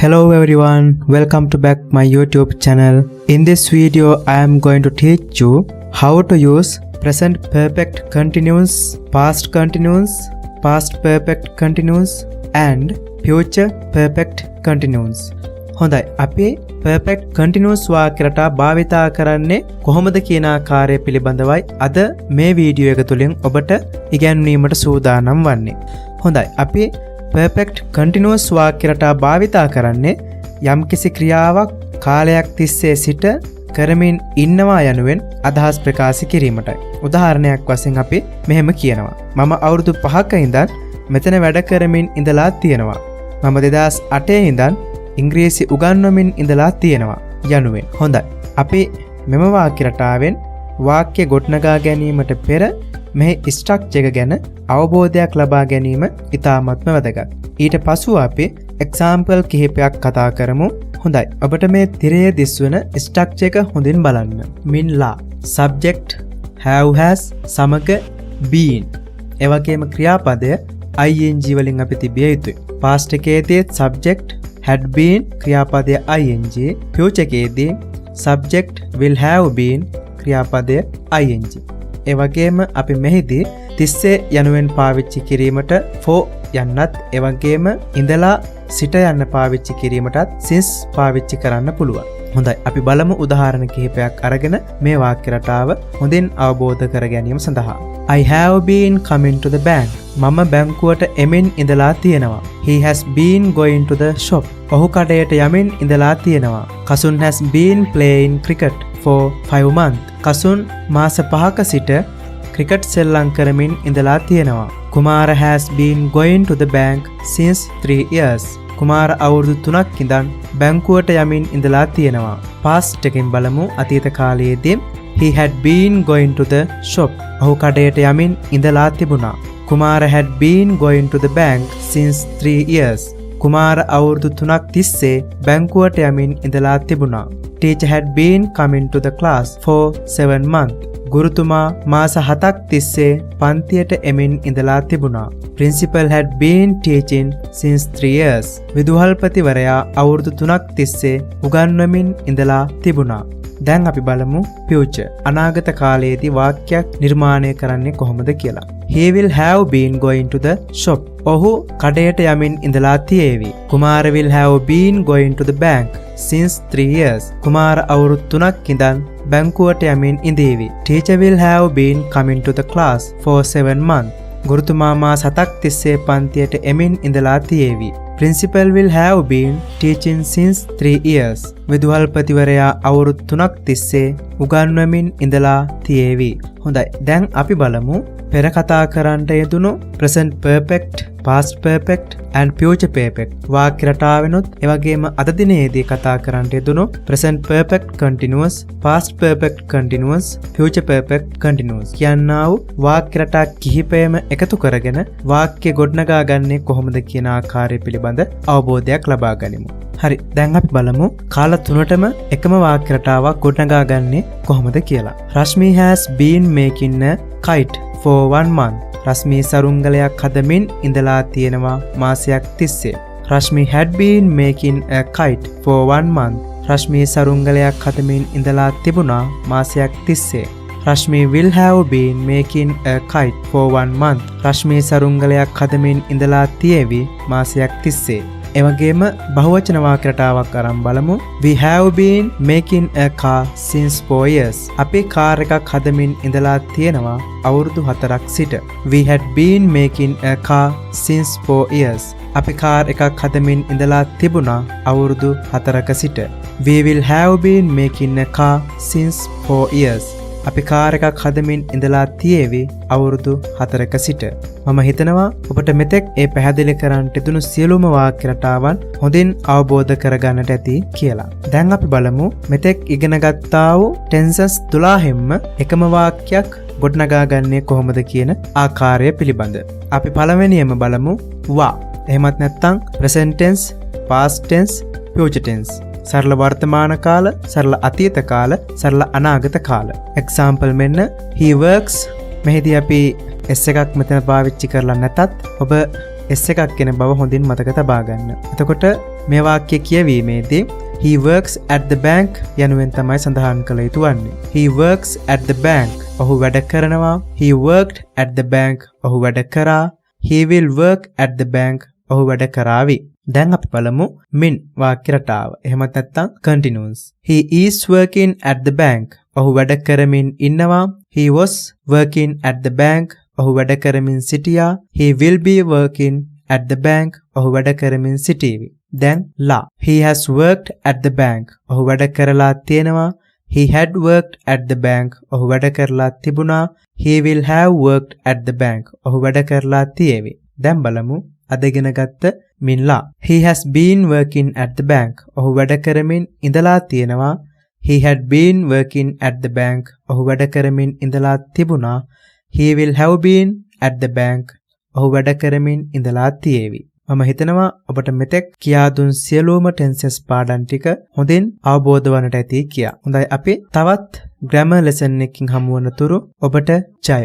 Hello everyone, welcome to back my YouTube channel. In this video I am going to teach you how to use present perfect continuous, past perfect continuous and future perfect continuous. හොඳයි, අපි perfect continuous වාක්‍යයට භාවිතා කරන්නේ කොහොමද කියන ආකාරය පිළිබඳවයි අද මේ වීඩියෝ එක තුලින් ඔබට ඉගැන්වීමට සූදානම් වන්නේ. හොඳයි, අපි perfect continuous වාක්‍යයට භාවිතා කරන්නේ යම්කිසි ක්‍රියාවක් කාලයක් තිස්සේ සිට කරමින් ඉන්නවා යනුවෙන් අදහස් ප්‍රකාශ කිරීමටයි. උදාහරණයක් වශයෙන් අපි මෙහෙම කියනවා. මම අවුරුදු 5ක ඉඳන් මෙතන වැඩ කරමින් ඉඳලා තියෙනවා. මම 2008 ඉඳන් ඉංග්‍රීසි උගන්වමින් ඉඳලා තියෙනවා යනුවෙන්. හොඳයි. අපි මෙම වාක්‍ය රටාවෙන් වාක්‍ය ගොඩනගා ගැනීමට පෙර මේ ස්ට්‍රක්චර් එක ගැන අවබෝධයක් ලබා ගැනීම ඉතාමත්ම වැදගත්. ඊට පසුව අපි එක්සැම්පල් කිහිපයක් කතා කරමු. හොඳයි. ඔබට මේ තිරයේ දිස්වන ස්ට්‍රක්චර් එක හොඳින් බලන්න. මින්ලා subject have has සමග been. ඒ වගේම ක්‍රියාපදය ing වලින් අපි තිබිය යුතුයි. past එකේදී subject had been ක්‍රියාපදය ing. future එකේදී subject will have been ක්‍රියාපදය ing. ඒ වගේම අපි මෙහිදී තිස්සේ යනුවෙන් පාවිච්චි කිරීමට for යන්නත් ඒ වගේම ඉඳලා සිට යන්න පාවිච්චි කිරීමටත් since පාවිච්චි කරන්න පුළුවන්. හොඳයි, අපි බලමු උදාහරණ කිහිපයක් අරගෙන මේ වාක්‍ය රටාව හොඳින් අවබෝධ කර ගැනීම සඳහා. I have been coming to the bank. මම බැංකුවට එමින් ඉඳලා තියෙනවා. He has been going to the shop. ඔහු කඩයට යමින් ඉඳලා තියෙනවා. Kasun has been playing cricket for 5 months. Kasun මාස 5ක සිට ක්‍රිකට් සෙල්ලම් කරමින් ඉඳලා තියෙනවා. කුමාර has been going to the bank since 3 years. කුමාර අවුරුදු 3ක් ඉඳන් බැංකුවට යමින් ඉඳලා තියෙනවා. past එකෙන් බලමු අතීත කාලයේදී he had been going to the shop. ඔහු කඩයට යමින් ඉඳලා තිබුණා. කුමාර had been going to the bank since 3 years. කුමාර අවුරුදු 3ක් තිස්සේ බැංකුවට යමින් ඉඳලා තිබුණා. Teacher had been coming to the class for 7 months. ගුරුතුමා මාස 7ක් තිස්සේ පන්තියට එමින් ඉඳලා තිබුණා. Principal had been teaching since 3 years. විදුහල්පතිවරයා අවුරුදු 3ක් තිස්සේ උගන්වමින් ඉඳලා තිබුණා. දැන් අපි බලමු future. අනාගත කාලයේදී වාක්‍යයක් නිර්මාණය කරන්නේ කොහොමද කියලා. He will have been going to the shop. ඔහු කඩයට යමින් ඉඳලා තියේවි. කුමාර will have been going to the bank since 3 years. කුමාර අවුරුදු 3ක් ඉඳන් බැංකුවට යමින් ඉඳීවි. Teacher will have been coming to the class for 7 months. ගුරුතුමා මාස 7ක් තිස්සේ පන්තියට එමින් ඉඳලා තියේවි. Principal will have been teaching since 3 years. විදුහල්පතිවරයා අවුරුදු 3ක් තිස්සේ උගන්වමින් ඉඳලා තියේවි. හොඳයි. දැන් අපි බලමු පෙර කතා කරන්නට යෙදුණු present perfect, past perfect and future perfect වාක්‍ය රටාවෙනුත් ඒ වගේම අද දිනේදී කතා කරන්නට යෙදුණු present perfect continuous, past perfect continuous, future perfect continuous කියනා වූ වාක්‍ය රටා කිහිපයම එකතු කරගෙන වාක්‍ය ගොඩනගා ගන්නේ කොහොමද කියන ආකාරය පිළිබඳ අවබෝධයක් ලබා ගනිමු. හරි, දැන් අපි බලමු කාල තුනටම එකම වාක්‍ය රටාවක් ගොඩනගා ගන්නේ කොහොමද කියලා. Rashmi has been making a kite for 1 month. Rashmi සරුංගලයක් හදමින් ඉඳලා තියෙනවා මාසයක් තිස්සේ. Rashmi had been making a kite for 1 month. Rashmi සරුංගලයක් හදමින් ඉඳලා තිබුණා මාසයක් තිස්සේ. Rashmi will have been making a kite for 1 month. Rashmi සරුංගලයක් හදමින් ඉඳලා තියේවි මාසයක් තිස්සේ. එවැගේම බහුවචන වාක්‍ය රටාවක් අරන් බලමු. We have been making a car since 4 years. අපි කාර් එකක් හදමින් ඉඳලා තියෙනවා අවුරුදු 4ක් සිට. We had been making a car since 4 years. අපි කාර් එකක් හදමින් ඉඳලා තිබුණා අවුරුදු 4ක සිට. We will have been making a car since 4 years. අපි කාර් එකක් හදමින් ඉඳලා තියේවි අවුරුදු 4ක සිට. මම හිතනවා ඔබට මෙතෙක් ඒ පැහැදිලි කරන්නට තිබුණු සියලුම වාක්‍ය රටාවන් හොඳින් අවබෝධ කරගන්නට ඇති කියලා. දැන් අපි බලමු මෙතෙක් ඉගෙන ගත්තා වූ tenses 12න්ම එකම වාක්‍යයක් ගොඩනගා ගන්නේ කොහොමද කියන ආකාරය පිළිබඳ. අපි පළවෙනියම බලමු වා. එහෙමත් නැත්නම් present tense, past tense, future tense. සරල වර්තමාන කාල, සරල අතීත කාල, සරල අනාගත කාල. එක්සැම්පල් මෙන්න he works. මෙහිදී අපි S එකක් මෙතන පාවිච්චි කරලා නැතත් ඔබ S එකක් කියන බව හොඳින් මතක තබා ගන්න. එතකොට මේ වාක්‍ය කියවීමේදී he works at the bank යනුවෙන් තමයි සඳහන් කළ යුතු වන්නේ. He works at the bank. ඔහු වැඩ කරනවා. He worked at the bank. ඔහු වැඩ කරා. He will work at the bank. ඔහු වැඩ කරાવી. දැන් අපි බලමු min වාක්‍ය රටාව. එහෙමත් නැත්නම් continuous. He is working at the bank. ඔහු වැඩ කරමින් ඉන්නවා. He was working at the bank. ඔහු වැඩ කරමින් සිටියා. He will be working at the bank. ඔහු වැඩ කරමින් සිටීවි. දැන් la. He has worked at the bank. ඔහු වැඩ කරලා තියෙනවා. He had worked at the bank. ඔහු වැඩ කරලා තිබුණා. He will have worked at the bank. ඔහු වැඩ කරලා තියෙවි. දැන් බලමු අදගෙන ගත්ත min la. He has been working at the bank. ඔහු වැඩ කරමින් ඉඳලා තියෙනවා. He had been working at the bank. ඔහු වැඩ කරමින් ඉඳලා තිබුණා. He will have been at the bank. ඔහු වැඩ කරමින් ඉඳලා තියෙවි. මම හිතනවා ඔබට මෙතෙක් කියා දුන් සියලුම ටෙන්සස් පාඩම් ටික හොඳින් අවබෝධ වන්නට ඇති කියා. හොඳයි අපි තවත් ග්‍රැමර් ලෙසන් එකකින් හමු වන තුරු ඔබට ජය.